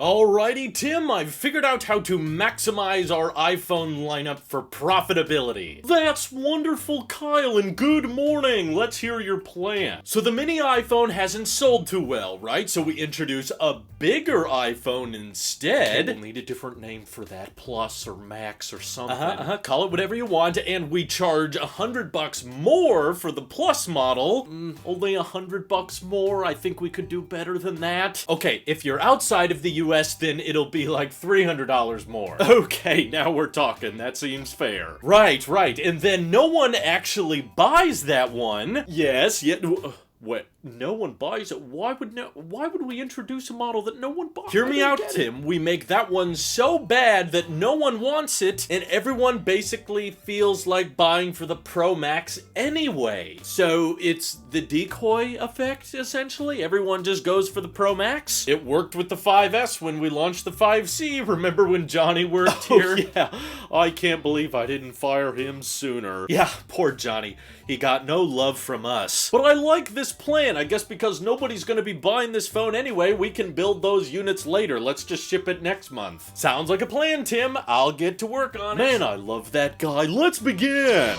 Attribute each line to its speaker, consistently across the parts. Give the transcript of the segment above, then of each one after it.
Speaker 1: Alrighty, Tim, I've figured out how to maximize our iPhone lineup for profitability. That's wonderful, Kyle, and good morning. Let's hear your plan. So the mini iPhone hasn't sold too well, right? So we introduce a bigger iPhone instead. Okay, we'll need a different name for that, Plus or Max or something. Call it whatever you want, and we charge $100 more for the Plus model. Only $100 more? I think we could do better than that. Okay, if you're outside of the US, then it'll be like $300 more. Okay, now we're talking. That seems fair. Right. And then no one actually buys that one. Yes, yet... What? No one buys it? Why would we introduce a model that no one buys? Hear me out, Tim. We make that one so bad that no one wants it, and everyone basically feels like buying for the Pro Max anyway. So it's the decoy effect, essentially. Everyone just goes for the Pro Max. It worked with the 5S when we launched the 5C. Remember when Johnny worked here? Yeah. I can't believe I didn't fire him sooner. Yeah, poor Johnny. He got no love from us. But I like this plan. I guess because nobody's gonna be buying this phone anyway, we can build those units later. Let's just ship it next month. Sounds like a plan, Tim. I'll get to work on it. Man, I love that guy. Let's begin.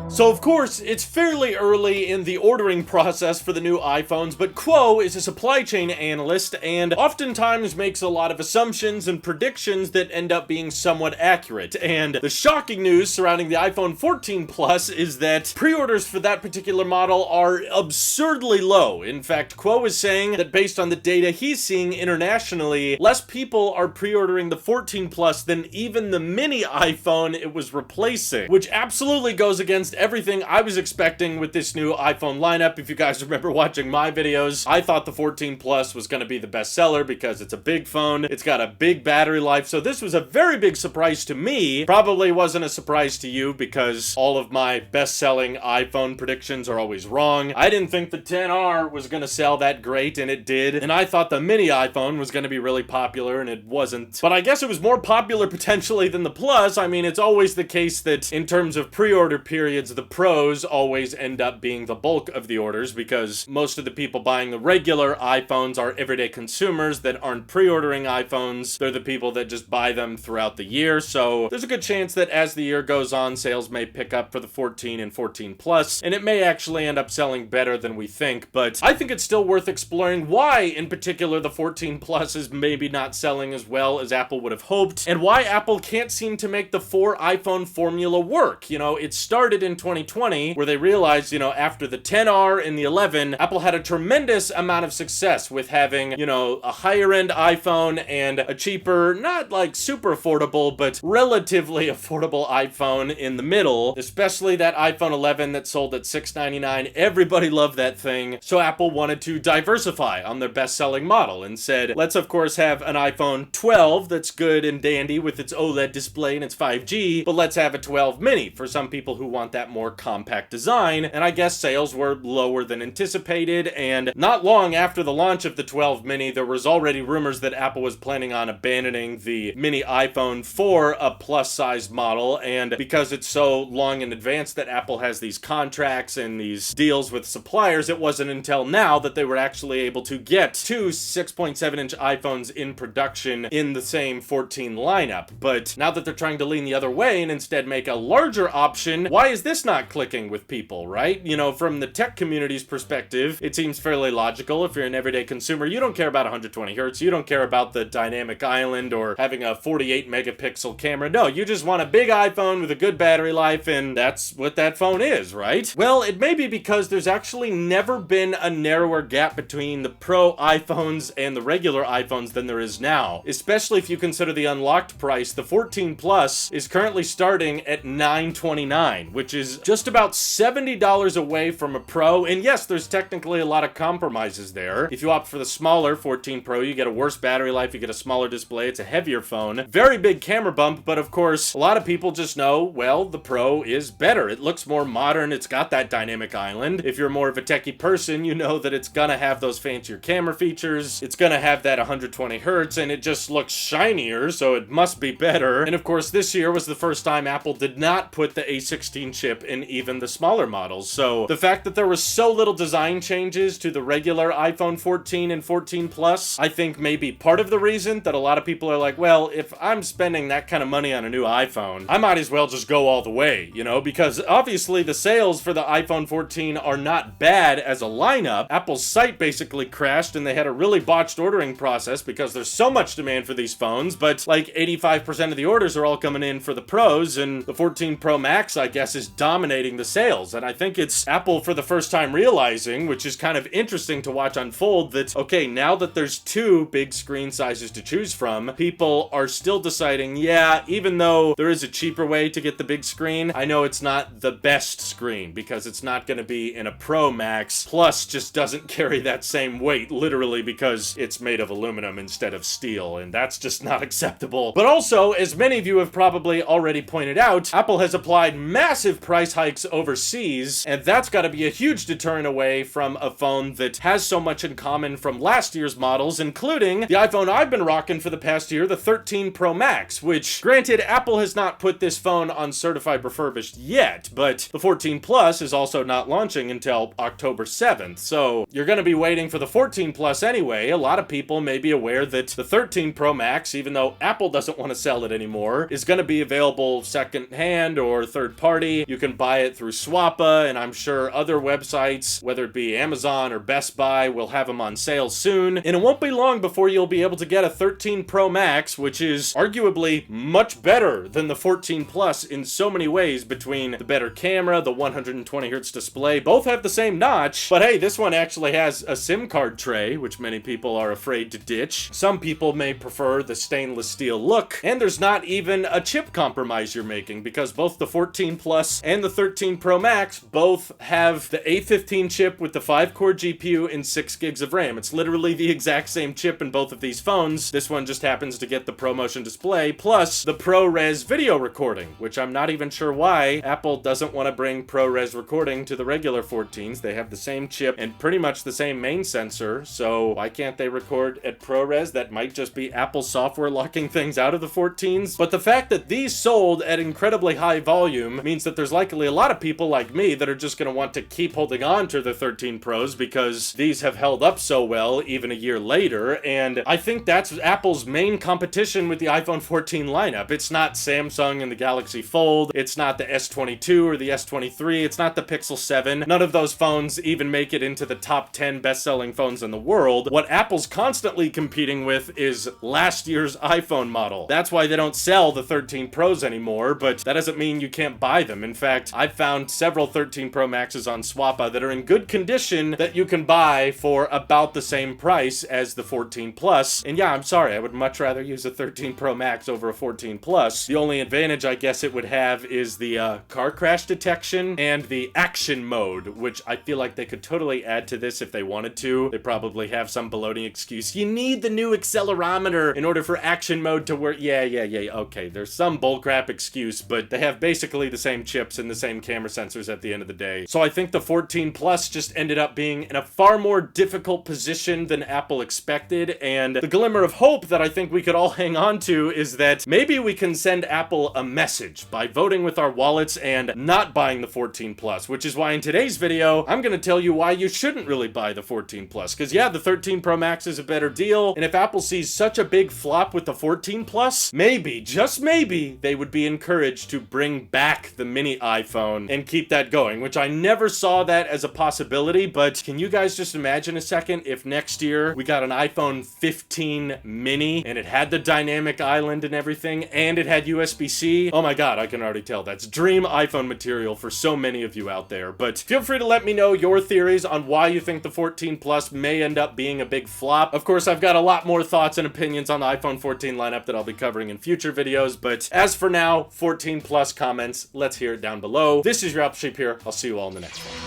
Speaker 1: So of course, it's fairly early in the ordering process for the new iPhones, but Quo is a supply chain analyst and oftentimes makes a lot of assumptions and predictions that end up being somewhat accurate. And the shocking news surrounding the iPhone 14 Plus is that pre-orders for that particular model are absurdly low. In fact, Quo is saying that based on the data he's seeing internationally, less people are pre-ordering the 14 Plus than even the mini iPhone it was replacing, which absolutely goes against everything I was expecting with this new iPhone lineup. If you guys remember watching my videos, I thought the 14 Plus was going to be the best seller because it's a big phone, it's got a big battery life, so this was a very big surprise to me. Probably wasn't a surprise to you because all of my best-selling iPhone predictions are always wrong. I didn't think the 10R was going to sell that great, and it did, and I thought the mini iPhone was going to be really popular, and it wasn't. But I guess it was more popular potentially than the Plus. I mean, it's always the case that in terms of pre-order periods, the Pros always end up being the bulk of the orders because most of the people buying the regular iPhones are everyday consumers that aren't pre-ordering iPhones. They're the people that just buy them throughout the year, so there's a good chance that as the year goes on, sales may pick up for the 14 and 14 Plus, and it may actually end up selling better than we think, but I think it's still worth exploring why, in particular, the 14 Plus is maybe not selling as well as Apple would have hoped, and why Apple can't seem to make the 4 iPhone formula work. You know, it started in 2020 where they realized, after the 10R and the 11, Apple had a tremendous amount of success with having, a higher end iPhone and a cheaper, not like super affordable, but relatively affordable iPhone in the middle, especially that iPhone 11 that sold at $699. Everybody loved that thing. So Apple wanted to diversify on their best-selling model and said, let's of course have an iPhone 12 that's good and dandy with its OLED display and its 5G, but let's have a 12 mini for some people who want that more compact design. And I guess sales were lower than anticipated, and not long after the launch of the 12 mini, there was already rumors that Apple was planning on abandoning the mini iPhone for a plus-sized model, and because it's so long in advance that Apple has these contracts and these deals with suppliers, it wasn't until now that they were actually able to get 2 6.7-inch iPhones in production in the same 14 lineup. But now that they're trying to lean the other way and instead make a larger option, why is this not clicking with people, right? From the tech community's perspective, it seems fairly logical. If you're an everyday consumer, you don't care about 120 hertz, you don't care about the dynamic island or having a 48 megapixel camera. No, you just want a big iPhone with a good battery life, and that's what that phone is, right? Well, it may be because there's actually never been a narrower gap between the Pro iPhones and the regular iPhones than there is now. Especially if you consider the unlocked price, the 14 Plus is currently starting at $929, which is just about $70 away from a Pro, and yes, there's technically a lot of compromises there. If you opt for the smaller 14 Pro, you get a worse battery life, you get a smaller display, it's a heavier phone, very big camera bump, but of course, a lot of people just know, well, the Pro is better. It looks more modern, it's got that dynamic island. If you're more of a techie person, you know that it's gonna have those fancier camera features, it's gonna have that 120 hertz, and it just looks shinier, so it must be better. And of course, this year was the first time Apple did not put the A16 chip chip in even the smaller models. So the fact that there was so little design changes to the regular iPhone 14 and 14 Plus, I think may be part of the reason that a lot of people are like, well, if I'm spending that kind of money on a new iPhone, I might as well just go all the way, you know, because obviously the sales for the iPhone 14 are not bad as a lineup. Apple's site basically crashed and they had a really botched ordering process because there's so much demand for these phones, but like 85% of the orders are all coming in for the Pros, and the 14 Pro Max, I guess, is dominating the sales. And I think it's Apple for the first time realizing, which is kind of interesting to watch unfold, that, okay, now that there's two big screen sizes to choose from, people are still deciding, yeah, even though there is a cheaper way to get the big screen, I know it's not the best screen because it's not going to be in a Pro Max, plus just doesn't carry that same weight, literally because it's made of aluminum instead of steel, and that's just not acceptable. But also, as many of you have probably already pointed out, Apple has applied massive price hikes overseas, and that's got to be a huge deterrent away from a phone that has so much in common from last year's models, including the iPhone I've been rocking for the past year, the 13 Pro Max, which, granted, Apple has not put this phone on certified refurbished yet, but the 14 Plus is also not launching until October 7th, so you're going to be waiting for the 14 Plus anyway. A lot of people may be aware that the 13 Pro Max, even though Apple doesn't want to sell it anymore, is going to be available second-hand or third-party. You can buy it through Swappa, and I'm sure other websites, whether it be Amazon or Best Buy, will have them on sale soon, and it won't be long before you'll be able to get a 13 Pro Max, which is arguably much better than the 14 Plus in so many ways, between the better camera, the 120Hz display. Both have the same notch, but hey, this one actually has a SIM card tray, which many people are afraid to ditch. Some people may prefer the stainless steel look, and there's not even a chip compromise you're making, because both the 14 Plus and the 13 Pro Max both have the A15 chip with the 5-core GPU and 6 gigs of RAM. It's literally the exact same chip in both of these phones. This one just happens to get the ProMotion display, plus the ProRes video recording, which I'm not even sure why Apple doesn't want to bring ProRes recording to the regular 14s. They have the same chip and pretty much the same main sensor, so why can't they record at ProRes? That might just be Apple software locking things out of the 14s. But the fact that these sold at incredibly high volume means that there's likely a lot of people like me that are just going to want to keep holding on to the 13 Pros because these have held up so well even a year later, and I think that's Apple's main competition with the iPhone 14 lineup. It's not Samsung and the Galaxy Fold, it's not the S22 or the S23, it's not the Pixel 7. None of those phones even make it into the top 10 best-selling phones in the world. What Apple's constantly competing with is last year's iPhone model. That's why they don't sell the 13 Pros anymore, but that doesn't mean you can't buy them. In fact, I've found several 13 Pro Maxes on Swappa that are in good condition that you can buy for about the same price as the 14 Plus. And yeah, I'm sorry, I would much rather use a 13 Pro Max over a 14 Plus. The only advantage I guess it would have is the car crash detection and the action mode, which I feel like they could totally add to this if they wanted to. They probably have some baloney excuse. You need the new accelerometer in order for action mode to work. Yeah, okay, there's some bullcrap excuse, but they have basically the same chips and the same camera sensors at the end of the day. So I think the 14 Plus just ended up being in a far more difficult position than Apple expected, and the glimmer of hope that I think we could all hang on to is that maybe we can send Apple a message by voting with our wallets and not buying the 14 Plus, which is why in today's video, I'm going to tell you why you shouldn't really buy the 14 Plus, because yeah, the 13 Pro Max is a better deal, and if Apple sees such a big flop with the 14 Plus, maybe, just maybe, they would be encouraged to bring back the mini iPhone and keep that going, which I never saw that as a possibility, but can you guys just imagine a second if next year we got an iPhone 15 mini and it had the dynamic island and everything, and it had USB-C? Oh my god, I can already tell. That's dream iPhone material for so many of you out there. But feel free to let me know your theories on why you think the 14 Plus may end up being a big flop. Of course, I've got a lot more thoughts and opinions on the iPhone 14 lineup that I'll be covering in future videos, but as for now, 14 Plus comments, let's hear it down below. This is your Apple Sheep here. I'll see you all in the next one.